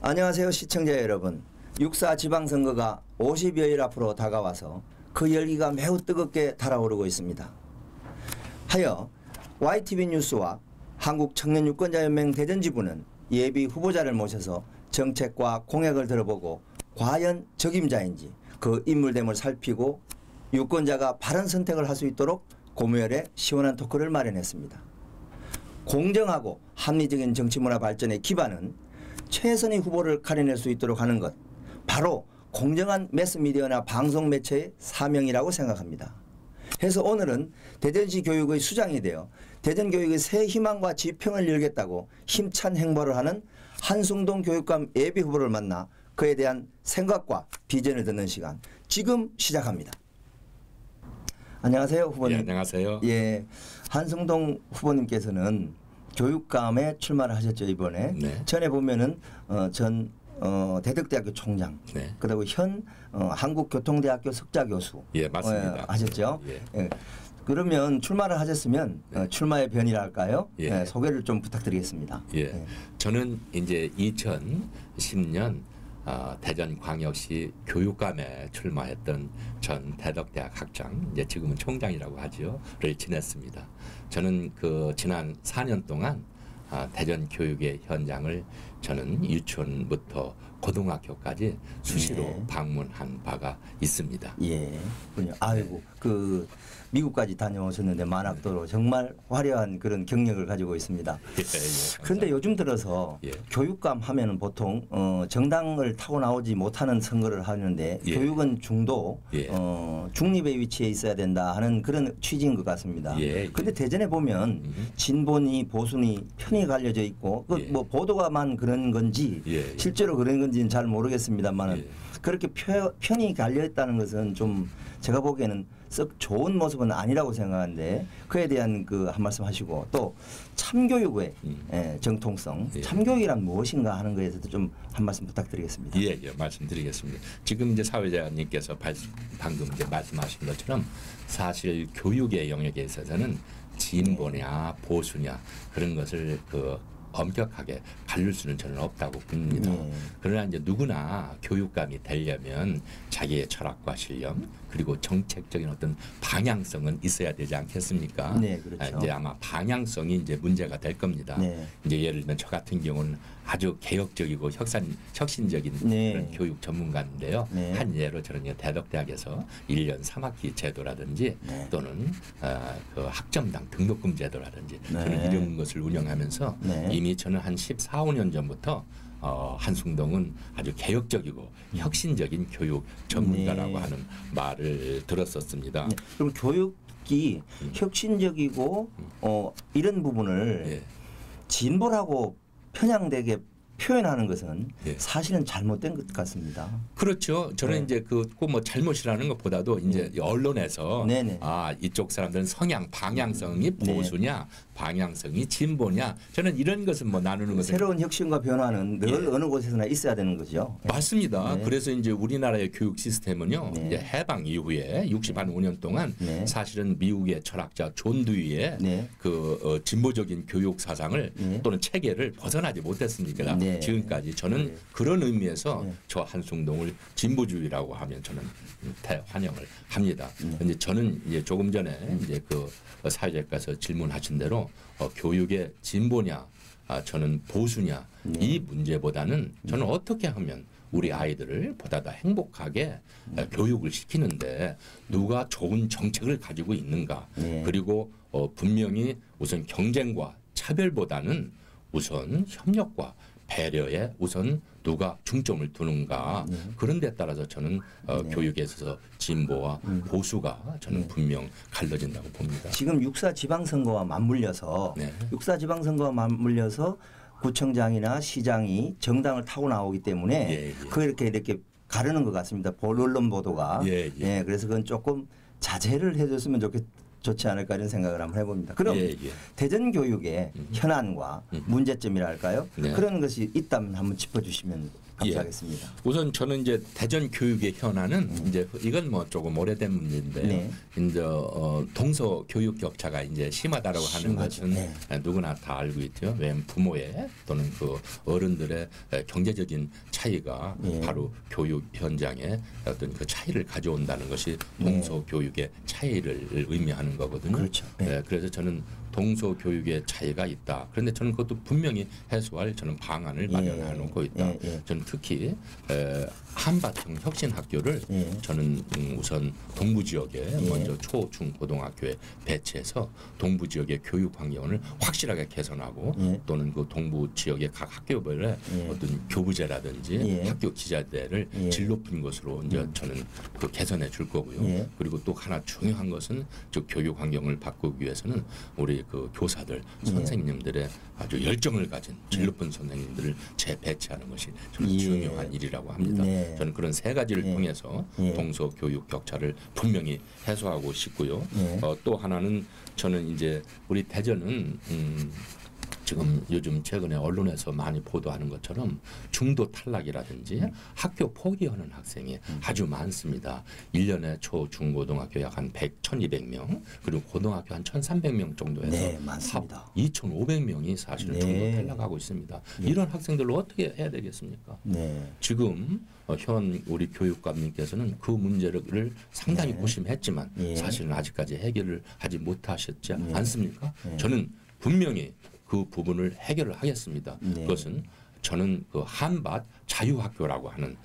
안녕하세요 시청자 여러분. 6.4 지방선거가 50여일 앞으로 다가와서 그 열기가 매우 뜨겁게 달아오르고 있습니다. 하여 YTV 뉴스와 한국청년유권자연맹 대전지부는 예비 후보자를 모셔서 정책과 공약을 들어보고 과연 적임자인지 그 인물됨을 살피고 유권자가 바른 선택을 할 수 있도록 고무열의 시원한 토크를 마련했습니다. 공정하고 합리적인 정치문화 발전의 기반은 최선의 후보를 가려낼 수 있도록 하는 것, 바로 공정한 매스미디어나 방송매체의 사명이라고 생각합니다. 해서 오늘은 대전시 교육의 수장이 되어 대전교육의 새 희망과 지평을 열겠다고 힘찬 행보를 하는 한승동 교육감 예비후보를 만나 그에 대한 생각과 비전을 듣는 시간 지금 시작합니다. 안녕하세요 후보님. 예, 안녕하세요. 예, 한승동 후보님께서는 교육감에 출마를 하셨죠 이번에. 네. 전에 보면은 전 대덕대학교 총장, 네. 그리고 현 한국교통대학교 석좌 교수. 예, 맞습니다. 하셨죠. 예. 예. 그러면 출마를 하셨으면 네. 출마의 변이랄까요? 예. 예, 소개를 좀 부탁드리겠습니다. 예. 예. 저는 이제 2010년 대전광역시 교육감에 출마했던 전 대덕대학 학장, 이제 지금은 총장이라고 하죠,를 지냈습니다. 저는 그 지난 4년 동안 대전 교육의 현장을 저는 유치원부터 고등학교까지 수시로 예. 방문한 바가 있습니다. 예. 아이고 그 미국까지 다녀오셨는데 만학도로 정말 화려한 그런 경력을 가지고 있습니다. 그런데 요즘 들어서 예. 교육감 하면은 보통 정당을 타고 나오지 못하는 선거를 하는데 예. 교육은 중도 예. 중립의 위치에 있어야 된다 하는 그런 취지인 것 같습니다. 그런데 대전에 보면 진보니 보수니 편이 갈려져 있고 그 예. 뭐 보도가만 그런 건지 예. 실제로 그런 건지는 잘 모르겠습니다만 예. 그렇게 편이 갈려 있다는 것은 좀 제가 보기에는 썩 좋은 모습은 아니라고 생각하는데 그에 대한 그 한 말씀 하시고 또 참교육의 정통성, 예. 참교육이란 무엇인가 하는 것에 대해서도 좀 한 말씀 부탁드리겠습니다. 예, 말씀드리겠습니다. 지금 이제 사회자님께서 방금 이제 말씀하신 것처럼 사실 교육의 영역에 있어서는 진보냐 보수냐 그런 것을 엄격하게 가릴 수는 저는 없다고 봅니다. 그러나 이제 누구나 교육감이 되려면 자기의 철학과 신념 그리고 정책적인 어떤 방향성은 있어야 되지 않겠습니까? 네, 그렇죠. 이제 아마 방향성이 이제 문제가 될 겁니다. 네. 이제 예를 들면 저 같은 경우는 아주 개혁적이고 혁신적인 네. 그런 교육 전문가인데요. 네. 한 예로 저는 대덕대학에서 1년 3학기 제도라든지 네. 또는 그 학점당 등록금 제도라든지 네. 저는 이런 것을 운영하면서 네. 이미 저는 한 14, 15년 전부터 한승동은 아주 개혁적이고 혁신적인 교육 전문가라고 네. 하는 말을 들었었습니다. 네. 그럼 교육이 혁신적이고 이런 부분을 예. 진보라고 편향되게 표현하는 것은 예. 사실은 잘못된 것 같습니다. 그렇죠. 저는 네. 이제 꼭 뭐 잘못이라는 것보다도 이제 언론에서 네네. 이쪽 사람들은 성향 방향성이 보수냐 방향성이 진보냐 저는 이런 것은 뭐 나누는 것은 새로운 혁신과 변화는 늘 예. 어느 곳에서나 있어야 되는 거죠. 맞습니다. 네. 그래서 이제 우리나라의 교육 시스템은요. 네. 이제 해방 이후에 65년 동안 네. 사실은 미국의 철학자 존 두이의 네. 진보적인 교육 사상을 네. 또는 체계를 벗어나지 못했습니까? 네. 지금까지 저는 네. 그런 의미에서 네. 저 한승동을 진보주의라고 하면 저는 대환영을 합니다. 그런데 저는 이제 조금 전에 이제 그 사회자께서 질문하신 대로 교육의 진보냐 저는 보수냐 이 문제보다는 저는 어떻게 하면 우리 아이들을 보다 더 행복하게 교육을 시키는데 누가 좋은 정책을 가지고 있는가 그리고 분명히 우선 경쟁과 차별보다는 우선 협력과 배려에 우선 누가 중점을 두는가 그런 데 따라서 저는 교육에 있어서 진보와 보수가 저는 분명 갈라진다고 봅니다. 지금 육사 지방선거와 맞물려서 육사 지방선거와 맞물려서 구청장이나 시장이 정당을 타고 나오기 때문에 그렇게 이렇게 가르는 것 같습니다. 언론 보도가. 그래서 그건 조금 자제를 해줬으면 좋지 않을까 이런 생각을 한번 해봅니다. 그럼 대전 교육의 현안과 문제점이랄까요? 그런 것이 있다면 한번 짚어주시면 감사하겠습니다. 우선 저는 이제 대전 교육의 현안은 이제 이건 뭐 조금 오래된 문제인데요. 이제 동서 교육 격차가 이제 심하다라고 하는 것은 누구나 다 알고 있죠. 왜냐하면 부모의 또는 그 어른들의 경제적인 차이가 바로 교육 현장에 어떤 그 차이를 가져온다는 것이 동서 교육의 차이를 의미하는 거거든요. 그렇죠. 그래서 저는 동서 교육의 차이가 있다. 그런데 저는 그것도 분명히 해소할 저는 방안을 마련해 놓고 있다. 저는 특히 한밭형 혁신학교를 저는 우선 동부 지역에 먼저 초, 중, 고등학교에 배치해서 동부 지역의 교육 환경을 확실하게 개선하고 또는 그 동부 지역의 각 학교별의 어떤 교부제라든지 학교 기자재를 질 높은 것으로 이제 저는 그 개선해 줄 거고요. 그리고 또 하나 중요한 것은 저 교육 환경을 바꾸기 위해서는 우리 그 교사들, 선생님들의 아주 열정을 가진 질 높은 선생님들을 재배치하는 것이 저는 중요한 일이라고 합니다. 저는 그런 세 가지를 통해서 동서 교육 격차를 분명히 해소하고 싶고요. 또 하나는 저는 이제 우리 대전은 지금 요즘 최근에 언론에서 많이 보도하는 것처럼 중도 탈락이라든지 학교 포기하는 학생이 아주 많습니다. 1년에 초, 중, 고등학교 약 한 1,200명 그리고 고등학교 한 1,300명 정도에서 많습니다. 2,500명이 사실은 중도 탈락하고 있습니다. 이런 학생들을 어떻게 해야 되겠습니까? 지금 현 우리 교육감님께서는 그 문제를 상당히 고심했지만 사실은 아직까지 해결을 하지 못하셨지 않습니까? 저는 분명히 그 부분을 해결을 하겠습니다. 그것은 저는 그 한밭 자유학교라고 하는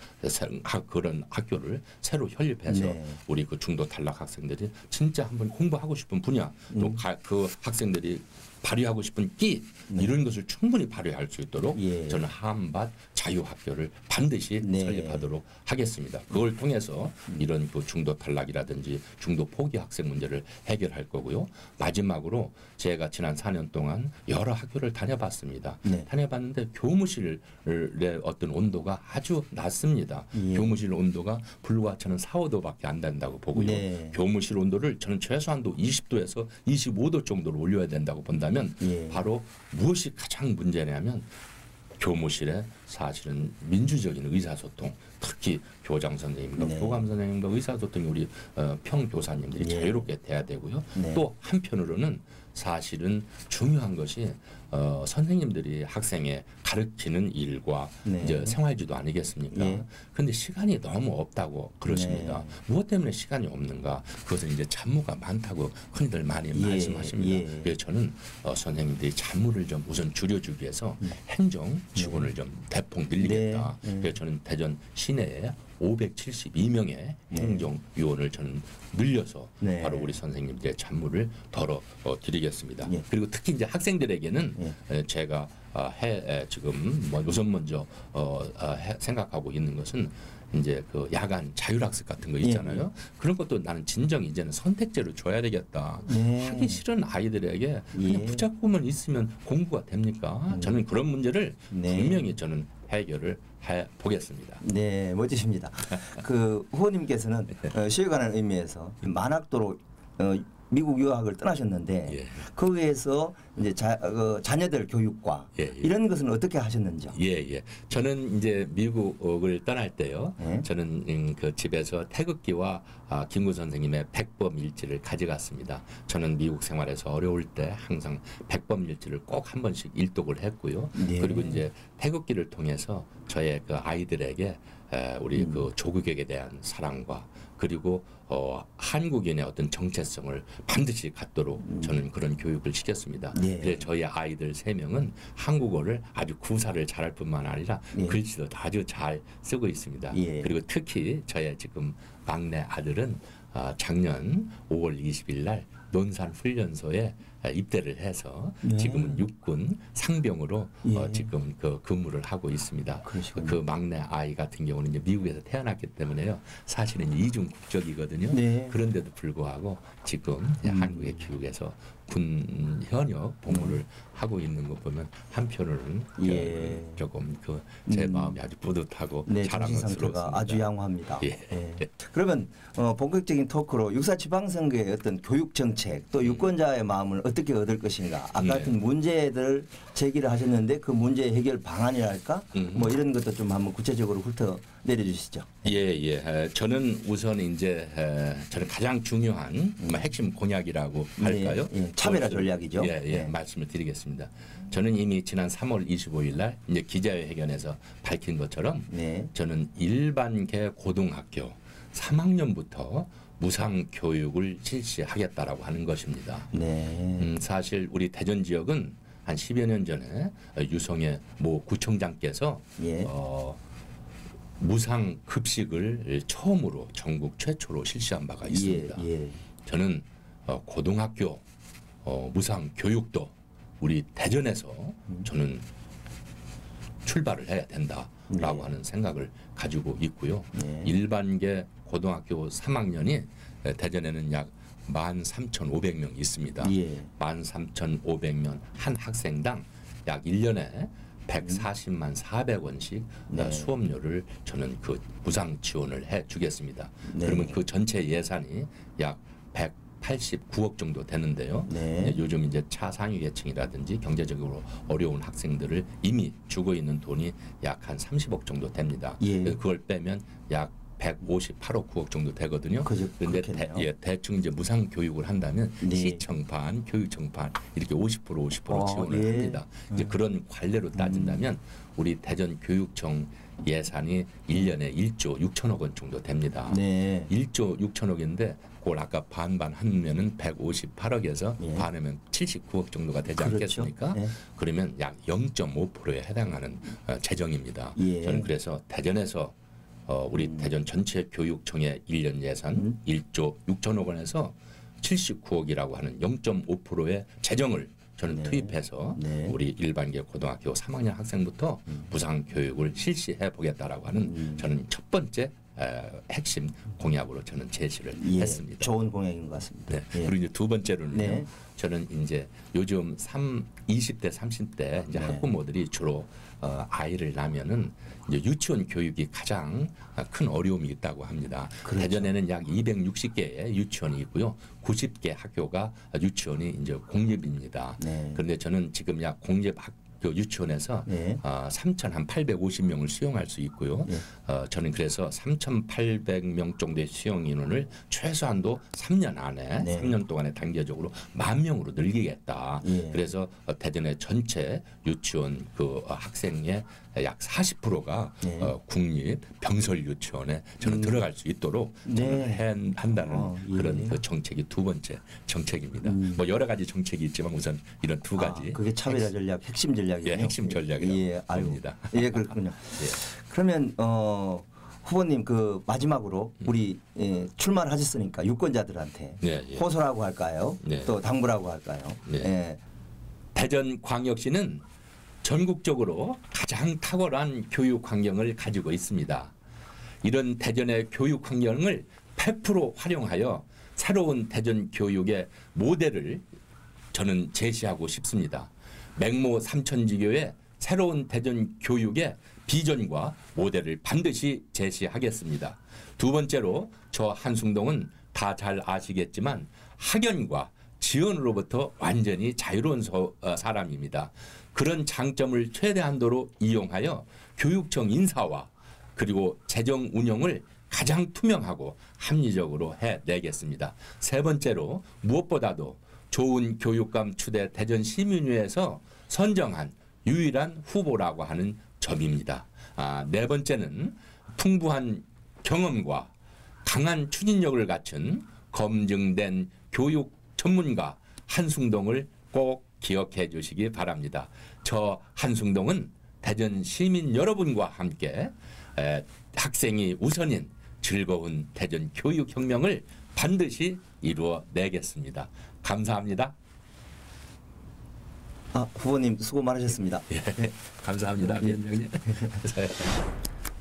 그런 학교를 새로 설립해서 우리 그 중도 탈락 학생들이 진짜 한번 공부하고 싶은 분야 또 그 학생들이 발휘하고 싶은 끼 이런 것을 충분히 발휘할 수 있도록 저는 한밭 자유학교를 반드시 설립하도록 하겠습니다. 그걸 통해서 이런 그 중도 탈락이라든지 중도 포기 학생 문제를 해결할 거고요. 마지막으로 제가 지난 4년 동안 여러 학교를 다녀봤습니다. 다녀봤는데 교무실의 어떤 온도가 아주 낮습니다. 교무실 온도가 불과 저는 4, 5도밖에 안 된다고 보고요. 교무실 온도를 저는 최소한도 20도에서 25도 정도로 올려야 된다고 본다면 바로 무엇이 가장 문제냐면 교무실에 사실은 민주적인 의사소통, 특히 교장 선생님과 교감 선생님과 의사소통이 우리 평교사님들이 자유롭게 돼야 되고요. 또 한편으로는 사실은 중요한 것이 선생님들이 학생의 가르치는 일과 이제 생활지도 아니겠습니까? 그런데 시간이 너무 없다고 그러십니다. 무엇 때문에 시간이 없는가? 그것은 이제 잡무가 많다고 흔히들 많이 말씀하십니다. 그래서 저는 선생님들이 잡무를 좀 우선 줄여주기 위해서 행정 직원을 좀 대폭 늘리겠다. 그래서 저는 대전 시내에 572명의 행정요원을 저는 늘려서 바로 우리 선생님들의 잡무를 덜어 드리겠습니다. 그리고 특히 이제 학생들에게는 제가 지금 우선 먼저 생각하고 있는 것은 이제 그 야간 자율학습 같은 거 있잖아요. 그런 것도 나는 진정 이제는 선택제로 줘야 되겠다. 하기 싫은 아이들에게 그냥 부작품만 있으면 공부가 됩니까? 저는 그런 문제를 분명히 저는 해결을 해 보겠습니다. 네, 멋지십니다. 그 후보님께서는 시의관한 의미에서 만학도로 미국 유학을 떠나셨는데 거기에서 이제 자녀들 교육과 이런 것은 어떻게 하셨는지요? 저는 이제 미국을 떠날 때요. 저는 그 집에서 태극기와 김구 선생님의 백범일지를 가져갔습니다. 저는 미국 생활에서 어려울 때 항상 백범일지를 꼭 한 번씩 일독을 했고요. 그리고 이제 태극기를 통해서 저의 그 아이들에게 우리 그 조국에 대한 사랑과 그리고 한국인의 어떤 정체성을 반드시 갖도록 저는 그런 교육을 시켰습니다. 그래서 저희 아이들 3명은 한국어를 아주 구사를 잘할 뿐만 아니라 글씨도 아주 잘 쓰고 있습니다. 그리고 특히 저의 지금 막내 아들은 작년 5월 20일 날 논산 훈련소에 입대를 해서 네. 지금은 육군 상병으로 예. 지금 그 근무를 하고 있습니다. 그러시군요. 그 막내 아이 같은 경우는 이제 미국에서 태어났기 때문에요. 사실은 이중 국적이거든요. 네. 그런데도 불구하고 지금 이제 한국의 교육에서 군 현역 복무를 하고 있는 거 보면 한편으로는 예. 조금 그 제 마음이 아주 뿌듯하고 네, 정신 자랑스럽습니다. 상태가 아주 양호합니다. 예. 그러면 본격적인 토크로 육사 지방선거의 어떤 교육 정책 또 유권자의 마음을 어떻게 얻을 것인가 아까 네. 같은 문제들 제기를 하셨는데 그 문제 해결 방안이랄까 뭐 이런 것도 좀 한번 구체적으로 훑어 내려주시죠. 예. 저는 우선 이제 저는 가장 중요한 핵심 공약이라고 할까요? 예. 차별화 그것을- 전략이죠. 예. 예. 말씀을 드리겠습니다. 저는 이미 지난 3월 25일 날 이제 기자회견에서 밝힌 것처럼 네. 저는 일반계 고등학교 3학년부터 무상 교육을 실시하겠다라고 하는 것입니다. 네. 사실 우리 대전 지역은 한 10여 년 전에 유성의 모 구청장께서 예. 무상 급식을 처음으로 전국 최초로 실시한 바가 있습니다. 예. 저는 고등학교 무상 교육도 우리 대전에서 저는 출발을 해야 된다라고 네. 하는 생각을 가지고 있고요. 네. 일반계 고등학교 3학년이 대전에는 약 13,500명 있습니다. 예. 13,500명 한 학생당 약 1년에 140만 400원씩 네. 수업료를 저는 그 무상 지원을 해 주겠습니다. 네. 그러면 그 전체 예산이 약 189억 정도 되는데요. 네. 요즘 이제 차상위 계층이라든지 경제적으로 어려운 학생들을 이미 주고 있는 돈이 약 한 30억 정도 됩니다. 예. 그걸 빼면 약 158억 9억 정도 되거든요. 그런데 그렇겠네요. 대충 이제 무상 교육을 한다면 네. 시청 반, 교육청 반 이렇게 50% 지원을 예. 합니다. 이제 그런 관례로 따진다면 우리 대전 교육청 예산이 1년에 1조 6천억 원 정도 됩니다. 네. 1조 6천억인데 그걸 아까 반반 하면은 158억에서 예. 반하면 79억 정도가 되지 그렇죠. 않겠습니까? 예. 그러면 약 0.5%에 해당하는 재정입니다. 예. 저는 그래서 대전에서 우리 대전 전체 교육청의 1년 예산 1조 6천억 원에서 79억이라고 하는 0.5%의 재정을 저는 네. 투입해서 네. 우리 일반계 고등학교 3학년 학생부터 무상 교육을 실시해 보겠다라고 하는 저는 첫 번째 핵심 공약으로 저는 제시를 예. 했습니다. 좋은 공약인 것 같습니다. 네. 예. 그리고 이제 두 번째로는요. 네. 저는 이제 요즘 20대, 30대 이제 네. 학부모들이 주로 아이를 낳으면은 이제 유치원 교육이 가장 큰 어려움이 있다고 합니다. 그렇죠. 대전에는 약 260개의 유치원이 있고요. 90개 학교가 유치원이 이제 공립입니다. 네. 그런데 저는 지금 약 공립 학교 유치원에서 네. 3,850명을 수용할 수 있고요. 네. 저는 그래서 3,800명 정도의 수용 인원을 최소한도 3년 안에 네. 3년 동안에 단계적으로 10,000명으로 늘리겠다. 예. 그래서 대전의 전체 유치원 그 학생의 약 40%가 네. 국립 병설 유치원에 저는 들어갈 수 있도록 네. 저는 한다는 예. 그런 그 정책이 두 번째 정책입니다. 뭐 여러 가지 정책이 있지만 우선 이런 두 가지 그게 차별화 전략 핵심 전략이에요. 예, 핵심 전략이라고 아이고. 봅니다. 예, 그렇군요. 그러면 후보님 그 마지막으로 우리 출마를 하셨으니까 유권자들한테 네, 예. 호소라고 할까요? 네. 또 당부라고 할까요? 네. 예. 대전광역시는 전국적으로 가장 탁월한 교육 환경을 가지고 있습니다. 이런 대전의 교육 환경을 100% 활용하여 새로운 대전 교육의 모델을 저는 제시하고 싶습니다. 맹모 삼천지교의 새로운 대전 교육의 비전과 모델을 반드시 제시하겠습니다. 두 번째로 저 한숭동은 다 잘 아시겠지만 학연과 지원으로부터 완전히 자유로운 사람입니다. 그런 장점을 최대한도로 이용하여 교육청 인사와 그리고 재정 운영을 가장 투명하고 합리적으로 해내겠습니다. 세 번째로 무엇보다도 좋은 교육감 추대 대전 시민위에서 선정한 유일한 후보라고 하는 점입니다. 네 번째는 풍부한 경험과 강한 추진력을 갖춘 검증된 교육 전문가 한숭동을 꼭 기억해 주시기 바랍니다. 저 한숭동은 대전 시민 여러분과 함께 학생이 우선인 즐거운 대전 교육혁명을 반드시 이루어내겠습니다. 감사합니다. 후보님 수고 많으셨습니다. 예, 감사합니다, 위원장님.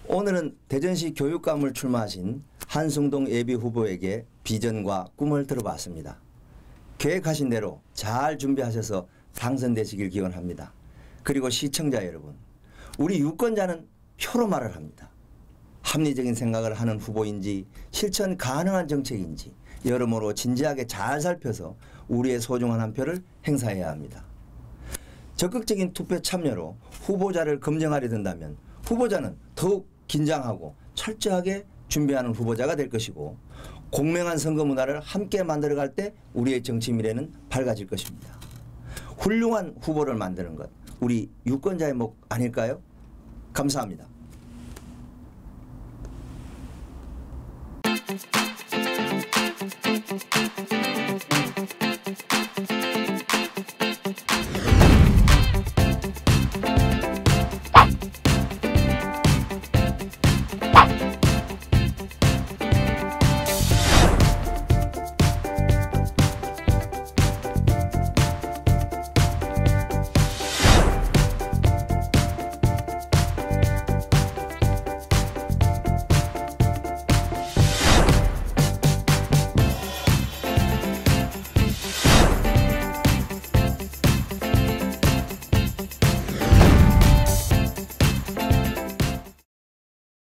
오늘은 대전시 교육감을 출마하신 한승동 예비 후보에게 비전과 꿈을 들어봤습니다. 계획하신 대로 잘 준비하셔서 당선되시길 기원합니다. 그리고 시청자 여러분, 우리 유권자는 표로 말을 합니다. 합리적인 생각을 하는 후보인지 실천 가능한 정책인지 여러모로 진지하게 잘 살펴서 우리의 소중한 한 표를 행사해야 합니다. 적극적인 투표 참여로 후보자를 검증하려 든다면 후보자는 더욱 긴장하고 철저하게 준비하는 후보자가 될 것이고, 공명한 선거 문화를 함께 만들어갈 때 우리의 정치 미래는 밝아질 것입니다. 훌륭한 후보를 만드는 것, 우리 유권자의 목 아닐까요? 감사합니다.